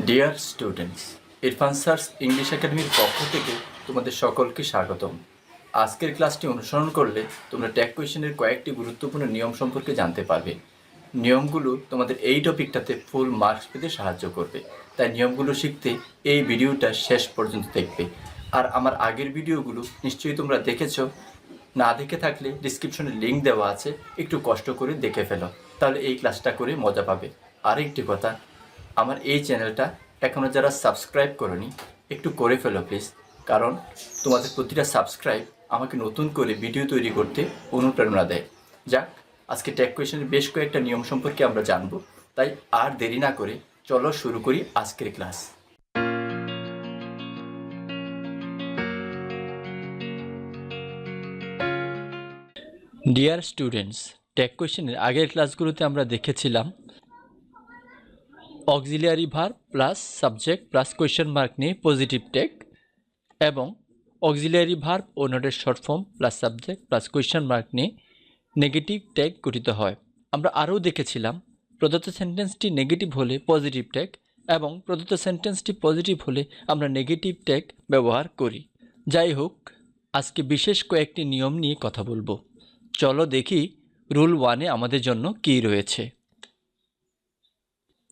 Dear students, Irfan স্যারস English একাডেমির পক্ষ থেকে তোমাদের সকলকে স্বাগতম। আজকের ক্লাসটি অনুসরণ করলে তোমরা ট্যাগ কোয়েশনের কয়েকটি গুরুত্বপূর্ণ নিয়ম সম্পর্কে জানতে পারবে। নিয়মগুলো তোমাদের এই টপিকটাতে ফুল মার্কস পেতে সাহায্য করবে, তাই নিয়মগুলো শিখতে এই ভিডিওটা শেষ পর্যন্ত দেখবে। আর আমার আগের ভিডিওগুলো নিশ্চয়ই তোমরা দেখেছো, না দেখে থাকলে ডিসক্রিপশনে লিঙ্ক দেওয়া আছে, একটু কষ্ট করে দেখে ফেলো, তাহলে এই ক্লাসটা করে মজা পাবে। আরেকটি কথা, আমার এই চ্যানেলটা এখনও যারা সাবস্ক্রাইব করনি একটু করে ফেলো প্লিজ, কারণ তোমাদের প্রতিটা সাবস্ক্রাইব আমাকে নতুন করে ভিডিও তৈরি করতে অনুপ্রেরণা দেয়। যাক, আজকে ট্যাগ কোয়েশনের বেশ কয়েকটা নিয়ম সম্পর্কে আমরা জানবো, তাই আর দেরি না করে চলো শুরু করি আজকের ক্লাস। ডিয়ার স্টুডেন্টস, ট্যাগ কোয়েশনের আগের ক্লাসগুলোতে আমরা দেখেছিলাম auxiliary verb plus subject plus question mark নিয়ে পজিটিভ ট্যাগ, এবং অক্সিলিয়ারি ভার্ব ও নোটের short form plus subject plus question mark নিয়ে নেগেটিভ ট্যাগ গঠিত হয়। আমরা আরও দেখেছিলাম প্রদত্ত সেন্টেন্সটি নেগেটিভ হলে পজিটিভ ট্যাগ, এবং প্রদত্ত সেন্টেন্সটি পজিটিভ হলে আমরা নেগেটিভ ট্যাগ ব্যবহার করি। যাই হোক, আজকে বিশেষ কয়েকটি নিয়ম নিয়ে কথা বলবো। চলো দেখি রুল 1-এ আমাদের জন্য কী রয়েছে।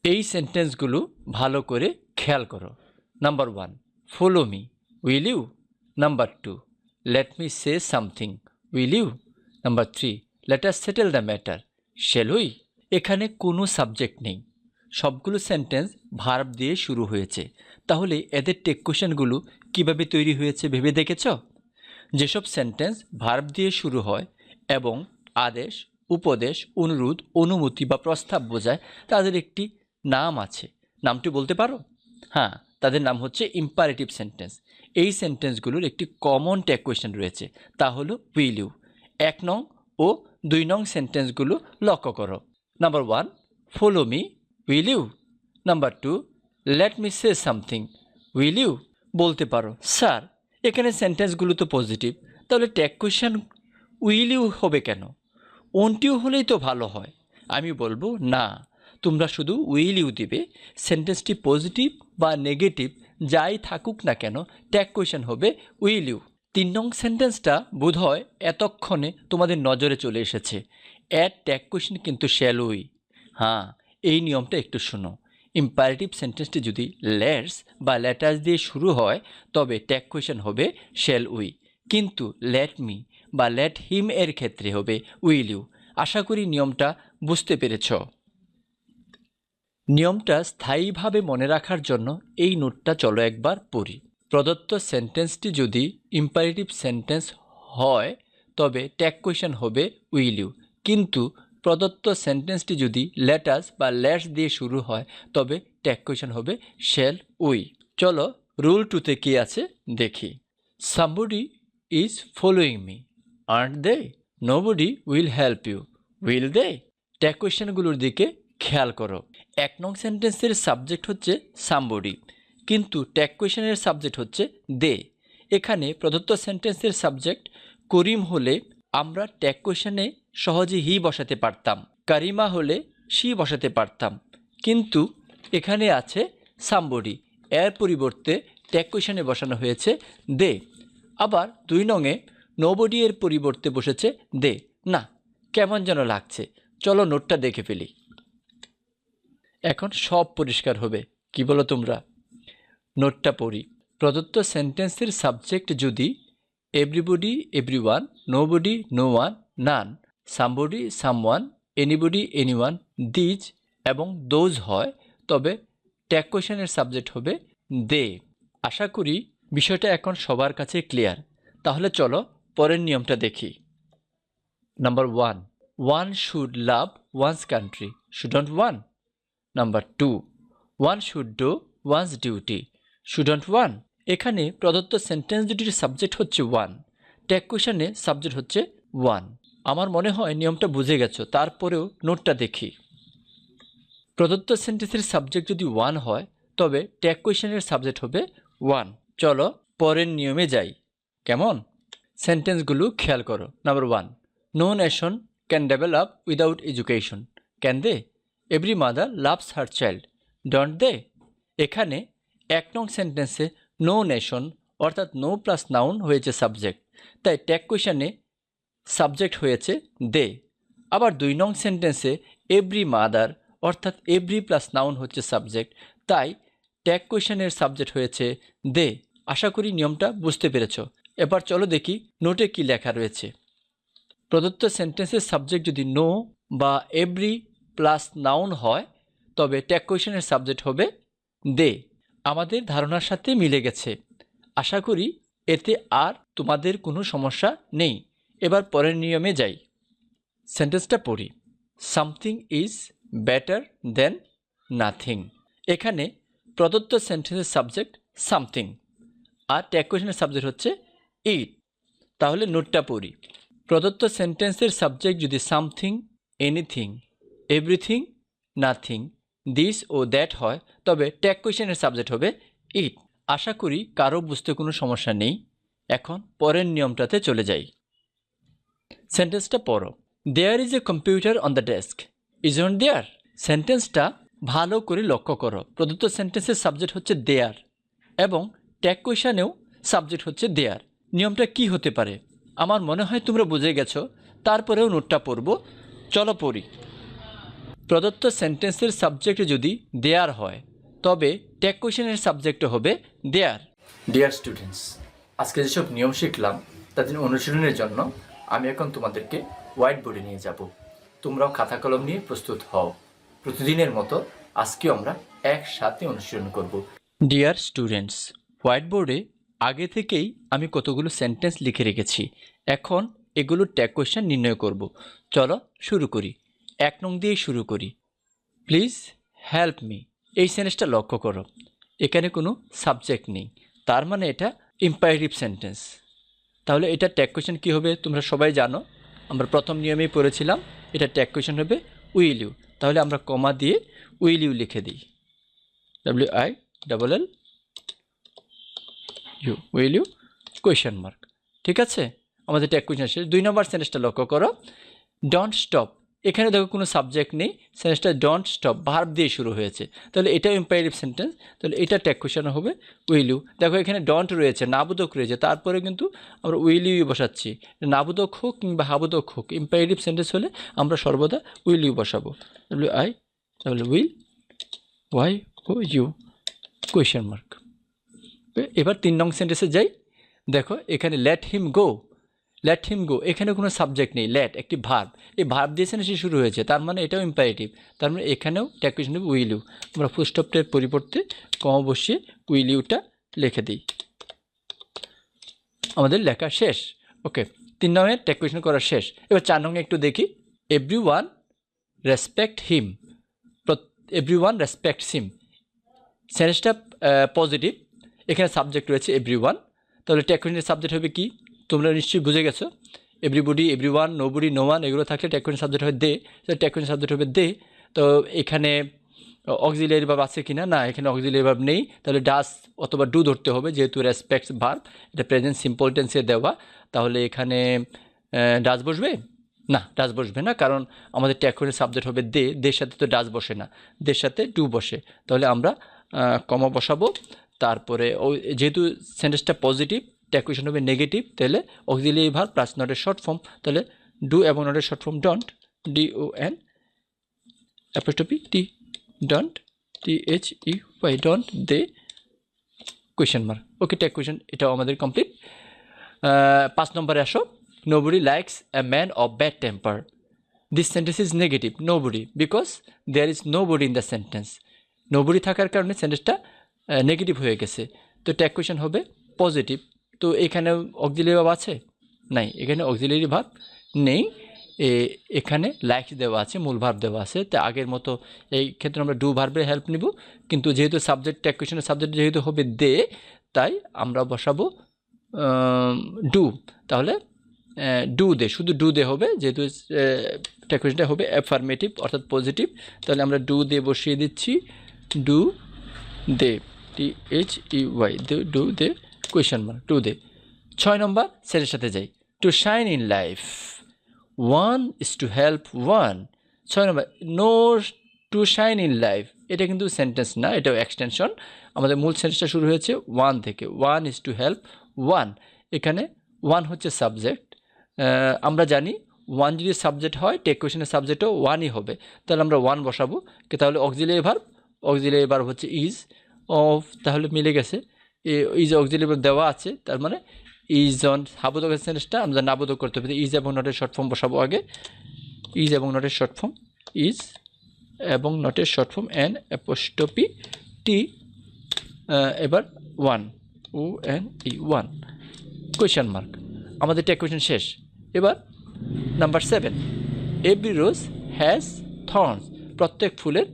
এই সেন্টেন্সগুলো ভালো করে খেয়াল করো। Number 1, follow me, will you? Number 2, let me say something, will you? Number 3, let us settle the matter, shall we? এখানে কোনো সাবজেক্ট নেই, সবগুলো সেন্টেন্স ভার্ব দিয়ে শুরু হয়েছে। তাহলে এদের ট্যাগ কোয়েশনগুলো কীভাবে তৈরি হয়েছে ভেবে দেখেছ? যেসব সেন্টেন্স ভার্ব দিয়ে শুরু হয় এবং আদেশ, উপদেশ, অনুরোধ, অনুমতি বা প্রস্তাব বোঝায়, তাদের একটি নাম আছে। নামটি বলতে পারো? হ্যাঁ, তাদের নাম হচ্ছে ইম্পারেটিভ সেন্টেন্স। এই সেন্টেন্সগুলোর একটি কমন ট্যাগ কোয়েশন রয়েছে, তা হলো উইল ইউ। 1 নং ও 2 নং সেন্টেন্সগুলো লক্ষ্য করো। Number 1, follow me, will you? Number 2, let me say something, will you? বলতে পারো, স্যার এখানে সেন্টেন্সগুলো তো পজিটিভ, তাহলে ট্যাগ কোয়েশন উইল ইউ হবে কেন? ওনটিও হলেই তো ভালো হয়। আমি বলবো না, তোমরা শুধু উইল ইউ দিবে। সেন্টেন্সটি পজিটিভ বা নেগেটিভ যাই থাকুক না কেন, ট্যাগ কোয়েশন হবে উইল ইউ। 3 নং সেন্টেন্সটা বোধহয় এতক্ষণে তোমাদের নজরে চলে এসেছে। এর ট্যাগ কোয়েশন কিন্তু শ্যাল উই। হ্যাঁ, এই নিয়মটা একটু শোনো। ইম্পারেটিভ সেন্টেন্সটি যদি লেটস বা লেটার্স দিয়ে শুরু হয়, তবে ট্যাগ কোয়েশন হবে শ্যাল উই। কিন্তু লেট মি বা লেট হিম এর ক্ষেত্রে হবে উইল ইউ। আশা করি নিয়মটা বুঝতে পেরেছ। নিয়মটা স্থায়ীভাবে মনে রাখার জন্য এই নোটটা চলো একবার পড়ি। প্রদত্ত সেন্টেন্সটি যদি ইম্পারেটিভ সেন্টেন্স হয়, তবে ট্যাগ কোয়েশন হবে উইল ইউ। কিন্তু প্রদত্ত সেন্টেন্সটি যদি লেটাস বা লেটস দিয়ে শুরু হয়, তবে ট্যাগ কোয়েশন হবে শ্যাল উই। চলো রুল 2-তে কী আছে দেখি। Somebody is following me, aren't they? Nobody will help you, will they? Tag কোয়েশনগুলোর দিকে খেয়াল করো। 1 নং সেন্টেন্সের সাবজেক্ট হচ্ছে সামবডি, কিন্তু ট্যাগ কোয়েশনের সাবজেক্ট হচ্ছে দে। এখানে প্রদত্ত সেন্টেন্সের সাবজেক্ট করিম হলে আমরা ট্যাগ কোয়েশনে সহজে হি বসাতে পারতাম, কারিমা হলে শি বসাতে পারতাম। কিন্তু এখানে আছে সামবডি, এর পরিবর্তে ট্যাগ কোয়েশনে বসানো হয়েছে দে। আবার 2 নংয়ে নোবডি এর পরিবর্তে বসেছে দে। না, কেমন যেন লাগছে। চলো নোটটা দেখে ফেলি, এখন সব পরিষ্কার হবে। কি বলো তোমরা? নোটটা পড়ি। প্রদত্ত সেন্টেন্সের সাবজেক্ট যদি everybody, everyone, nobody, no one, none, somebody, someone, anybody, anyone, these এবং দোজ হয়, তবে ট্যাগ কোয়েশনের সাবজেক্ট হবে দে। আশা করি বিষয়টা এখন সবার কাছে ক্লিয়ার। তাহলে চলো পরের নিয়মটা দেখি। Number 1, one should love one's country, shouldn't one? Number 2, one should do one's duty, shouldn't one? এখানে প্রদত্ত সেন্টেন্স দুটির সাবজেক্ট হচ্ছে ওয়ান, ট্যাগ কোয়েশনে সাবজেক্ট হচ্ছে ওয়ান। আমার মনে হয় নিয়মটা বুঝে গেছো, তারপরেও নোটটা দেখি। প্রদত্ত সেন্টেন্সের সাবজেক্ট যদি ওয়ান হয়, তবে ট্যাগ কোয়েশনের সাবজেক্ট হবে ওয়ান। চলো পরের নিয়মে যাই। কেমন? সেন্টেন্সগুলো খেয়াল করো। Number 1, no nation can develop without education, can they? Every mother loves her child, don't they? এখানে 1 নং সেন্টেন্সে নো নেশন অর্থাৎ নো প্লাস নাউন হয়েছে সাবজেক্ট, তাই ট্যাগ কোয়েশনে সাবজেক্ট হয়েছে দে। আবার 2 নং সেন্টেন্সে এভরি মাদার অর্থাৎ এভরি প্লাস নাউন হচ্ছে সাবজেক্ট, তাই ট্যাগ কোয়েশনের সাবজেক্ট হয়েছে দে। আশা করি নিয়মটা বুঝতে পেরেছ। এবার চলো দেখি নোটে কি লেখা রয়েছে। প্রদত্ত সেন্টেন্সের সাবজেক্ট যদি নো বা এভরি প্লাস নাউন হয় তবে ট্যাগ কোয়েশনের সাবজেক্ট হবে দে। আমাদের ধারণার সাথে মিলে গেছে। আশা করি এতে আর তোমাদের কোনো সমস্যা নেই। এবার পরের নিয়মে যাই। সেন্টেন্সটা পড়ি। Something is better than nothing. এখানে প্রদত্ত সেন্টেন্সের সাবজেক্ট সামথিং আর ট্যাগ কোয়েশনের সাবজেক্ট হচ্ছে ইট। তাহলে নোটটা পড়ি। প্রদত্ত সেন্টেন্সের সাবজেক্ট যদি something, anything, everything, nothing, this ও দ্যাট হয় তবে ট্যাগ কোয়েশনের সাবজেক্ট হবে ইট। আশা করি কারো বুঝতে কোনো সমস্যা নেই। এখন পরের নিয়মটাতে চলে যাই। সেন্টেন্সটা পড়ো। There is a computer on the desk, isn't there. সেন্টেন্সটা ভালো করে লক্ষ্য করো। প্রদত্ত সেন্টেন্সের সাবজেক্ট হচ্ছে দেয়ার এবং ট্যাগ কোয়েশনেও সাবজেক্ট হচ্ছে দেয়ার। নিয়মটা কি হতে পারে? আমার মনে হয় তোমরা বুঝে গেছো, তারপরেও নোটটা পড়ব। চলো পড়ি। প্রদত্ত সেন্টেন্সের সাবজেক্ট যদি দেয়ার হয় তবে ট্যাগ কোয়েশনের সাবজেক্ট হবে দেয়ার। ডিয়ার স্টুডেন্টস, আজকে যেসব নিয়ম শিখলাম তাদের অনুশীলনের জন্য আমি এখন তোমাদেরকে হোয়াইট বোর্ডে নিয়ে যাব। তোমরাও খাতা কলম নিয়ে প্রস্তুত হও। প্রতিদিনের মতো আজকে আমরা একসাথে অনুশীলন করব। ডিয়ার স্টুডেন্টস, হোয়াইট বোর্ডে আগে থেকেই আমি কতগুলো সেন্টেন্স লিখে রেখেছি। এখন এগুলোর ট্যাগ কোয়েশ্চেন নির্ণয় করব। চলো শুরু করি। 1 নং দিয়ে শুরু করি। Please help me. এই সেন্টেন্সটা লক্ষ্য করো, এখানে কোনো সাবজেক্ট নেই, তার মানে এটা ইম্পারেটিভ সেন্টেন্স। তাহলে এটা ট্যাগ কোয়েশ্চেন কী হবে তোমরা সবাই জানো, আমরা প্রথম নিয়মেই পড়েছিলাম। এটা ট্যাগ কোয়েশ্চেন হবে উইল ইউ। তাহলে আমরা কমা দিয়ে উইল ইউ লিখে দিই, WILL you, will you question mark. ঠিক আছে, আমাদের ট্যাগ কোয়েশ্চেন শেষ। 2 নম্বর সেন্টেন্সটা লক্ষ্য করো। Don't stop. এখানে দেখো কোনো সাবজেক্ট নেই, সেন্টেন্সটা ডোন্ট স্টপ ভার্ব দিয়ে শুরু হয়েছে, তাহলে এটাও ইম্পারেটিভ সেন্টেন্স। তাহলে এটা ট্যাগ কোয়েশ্চেন হবে উইল ইউ। দেখো এখানে ডোন্ট রয়েছে, নাবোধক রয়েছে, তারপরে কিন্তু আমরা উইল ইউ বসাচ্ছি। নাবোধক হোক কিংবা হাবোধক হোক, ইম্পারেটিভ সেন্টেন্স হলে আমরা সর্বদা উইল ইউ বসাবো। Will Y O U question mark. এবার 3 নং সেন্টেন্সে যাই। দেখো এখানে লেট হিম গো। লেট হিম গো, এখানে কোনো সাবজেক্ট নেই, লেট একটি ভার্ব। এই ভার্ব দিয়ে সেন্টেন্স শুরু হয়েছে, তার মানে এটাও ইম্পারেটিভ। তার মানে এখানেও ট্যাগ কোয়েশ্চেন হবে উইল ইউ। আমরা ফুল স্টপের পরিবর্তে কমা বসিয়ে উইল ইউটা লিখে দিই। আমাদের লেখা শেষ। ওকে, 3 নংয়ের ট্যাগ কোয়েশ্চেন করা শেষ। এবার 4 নংয়ে একটু দেখি। Everyone respect him. Everyone respects him. সেন্টেন্সটা পজিটিভ, এখানে সাবজেক্ট রয়েছে এভরিওয়ান। তাহলে ট্যাগ কোয়েশ্চেনের সাবজেক্ট হবে কি তোমরা নিশ্চয়ই বুঝে গেছো। Everybody, everyone, nobody, no one এগুলো থাকলে ট্যাগ কোয়েশ্চেন সাবজেক্ট হবে দে। তাহলে ট্যাগ কোয়েশ্চেন সাবজেক্ট হবে দে। তো এখানে অক্সিলিয়ারি ভার্ব আছে কি না? না, এখানে অক্সিলিয়ারি ভার্ব নেই। তাহলে ডাস অথবা ডু ধরতে হবে, যেহেতু রেসপেক্টস ভার্ব, এটা প্রেজেন্ট সিম্পল টেন্সে দেওয়া। তাহলে এখানে ডাস বসবে না, ডাস বসবে না, কারণ আমাদের ট্যাগ কোয়েশ্চেন সাবজেক্ট হবে দে। দের সাথে তো ডাস বসে না, দের সাথে ডু বসে। তাহলে আমরা কমা বসাবো। তারপরে যেহেতু সেন্টেন্সটা পজিটিভ, ট্যাগ কোয়েশ্চেন হবে নেগেটিভ, তাহলে অক্সিলিয়ারি ভার্ব প্লাস নটের শর্ট ফর্ম। তাহলে ডু এবং নটের short form don't, DON apostrophe T, don't, THEY, don't they question mark. Okay, tag question এটাও আমাদের কমপ্লিট। 5 নম্বরে আসো। Nobody likes a man of bad temper. This sentence is negative, nobody, because there is nobody in the sentence. Nobody থাকার কারণে সেন্টেন্সটা negative হয়ে গেছে। তো ট্যাগ কোয়েশ্চেন হবে পজিটিভ। তো এখানে অক্সিলিয়ারি ভার্ব আছে? নাই, এখানে অক্সিলিয়ারি ভার্ব নেই। এখানে লাইকস দেওয়া আছে, মূল ভার্ব দেওয়া আছে। তো আগের মতো এই ক্ষেত্রে আমরা ডু ভার্বের হেল্প নিব, কিন্তু যেহেতু সাবজেক্ট ট্যাগ কোয়েশ্চেনের সাবজেক্ট যেহেতু হবে দে, তাই আমরা বসাবো ডু। তাহলে ডু দে, শুধু ডু দে হবে, যেহেতু ট্যাগ কোয়েশ্চেনটা হবে অ্যাফার্মেটিভ অর্থাৎ পজিটিভ। তাহলে আমরা ডু দে বসিয়ে দিচ্ছি, do they, THEY, do they question mark, do they. 6 নম্বর সেটের সাথে যাই। To shine in life, one is to help one. 6 নম্বর, no to shine in life, এটা কিন্তু সেন্টেন্স না, এটাও এক্সটেনশন। আমাদের মূল সেন্টেন্সটা শুরু হয়েছে ওয়ান থেকে, one is to help one. এখানে ওয়ান হচ্ছে সাবজেক্ট। আমরা জানি ওয়ান যদি সাবজেক্ট হয় টেক কোয়েশনের সাবজেক্টও ওয়ানই হবে, তাহলে আমরা ওয়ান বসাবো। তাহলে অক্সিলিয়ারি ভার্ব হচ্ছে ইজ অফ, তাহলে মিলে গেছে। ইজ অক্সিলিয়ারি ভার্ব দেওয়া আছে, তার মানে ইজ অন। হাবোধক সেন্টেন্সটা আমরা নাবোধক করতে হবে, ইজ এবং নটের শর্ট ফর্ম বসাবো আগে। ইজ এবং নটের শর্ট ফর্ম ইজ এবং নটের short form N apostrophe T, এবার one, O N E, one, question mark. আমাদের টেক কোয়েশ্চেন শেষ। এবার number 7, every rose has thorns. প্রত্যেক ফুলের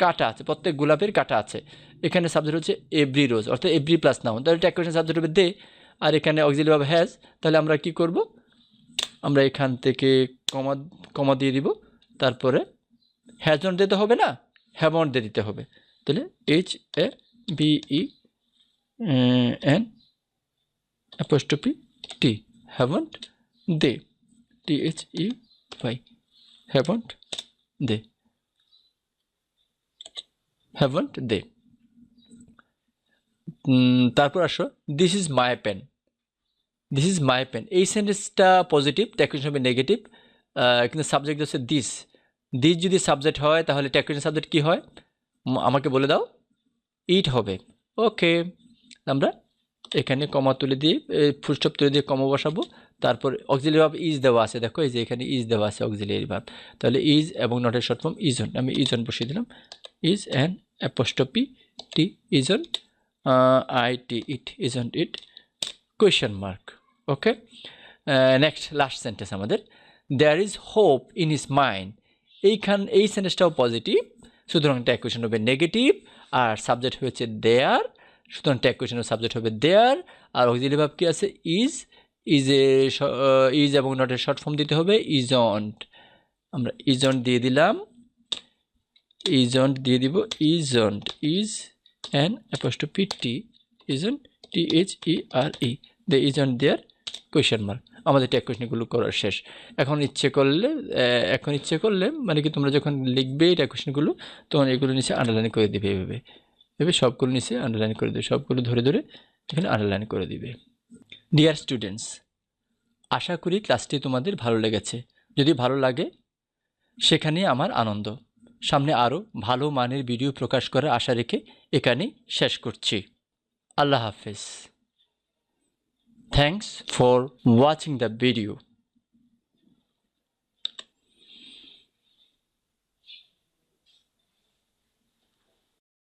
কাঁটা আছে, প্রত্যেক গোলাপের কাঁটা আছে। এখানে সাবজেক্ট হচ্ছে এভরি রোজ, অর্থাৎ এভরি প্লাস নাউন, তাহলে টেক কোয়েশ্চেন সাবজেক্ট হবে দে, আর এখানে অক্সিলিয়ারি ভার্ব হ্যাজ। তাহলে আমরা কি করব, আমরা এখান থেকে কমা দিয়ে দিব, তারপরে হ্যাজ নট দিতে হবে না, হ্যাভন্ট দিয়ে দিতে হবে। তাহলে HAVEN apostrophe T, haven't they, THEY, haven't they, haven't they. তারপর আসো, this is my pen. This is my pen, এই সেন্টেন্সটা পজিটিভ, টেক কোয়েশ্চন হবে নেগেটিভ, কিন্তু সাবজেক্ট হচ্ছে দিস। দিস যদি সাবজেক্ট হয় তাহলে টেক কোয়েশ্চন সাবজেক্ট কী হয় আমাকে বলে দাও। ইট হবে। ওকে, আমরা এখানে কমা তুলে দিয়ে ফুলস্টপ তুলে দিয়ে কমা বসাবো। তারপর অক্সিলিয়ারি ভার্ব ইজ দেওয়া আছে, দেখো এই যে এখানে ইজ দেওয়া আছে অক্সিলিয়ারি ভার্ব, তাহলে ইজ এবং নটের শর্ট ফর্ম ইজ অন, আমি ইজ অন বসিয়ে দিলাম। Is an apostrophe T, isn't, IT, it, isn't it, question mark. Okay, next last sentence আমাদের, there is hope in his mind. এই সেন্টেন্সটাও positive, সুতরাং tag question হবে negative, আর subject হয়েছে দেয়ার, সুতরাং টেক কোয়েশ্চনের সাবজেক্ট হবে দেয়ার। আর auxiliary verb কি আছে, ইজ এবং নটের শর্ট ফর্ম দিতে হবে ইজন্ট। আমরা ইজন্ট দিয়ে দিলাম, ইজন্ট দিয়ে দিব, isn't, is an apostrophe t, isn't, THERE, the isn't there, question mark. আমাদের টেক কোয়েশ্চনগুলো করার শেষ। এখন ইচ্ছে করলে মানে কি, তোমরা যখন লিখবে টেক কোয়েশ্চনগুলো তখন এগুলো নিচে আন্ডারলাইন করে দিবে, এভাবে সবগুলো নিচে আন্ডারলাইন করে দেবে, সবগুলো ধরে ধরে এখানে আন্ডারলাইন করে দিবে। ডিয়ার স্টুডেন্টস, আশা করি ক্লাসটি তোমাদের ভালো লেগেছে। যদি ভালো লাগে সেখানে আমার আনন্দ। সামনে আরও ভালো মানের ভিডিও প্রকাশ করার আশা রেখে এখানেই শেষ করছি। আল্লাহ হাফেজ। Thanks for watching the video.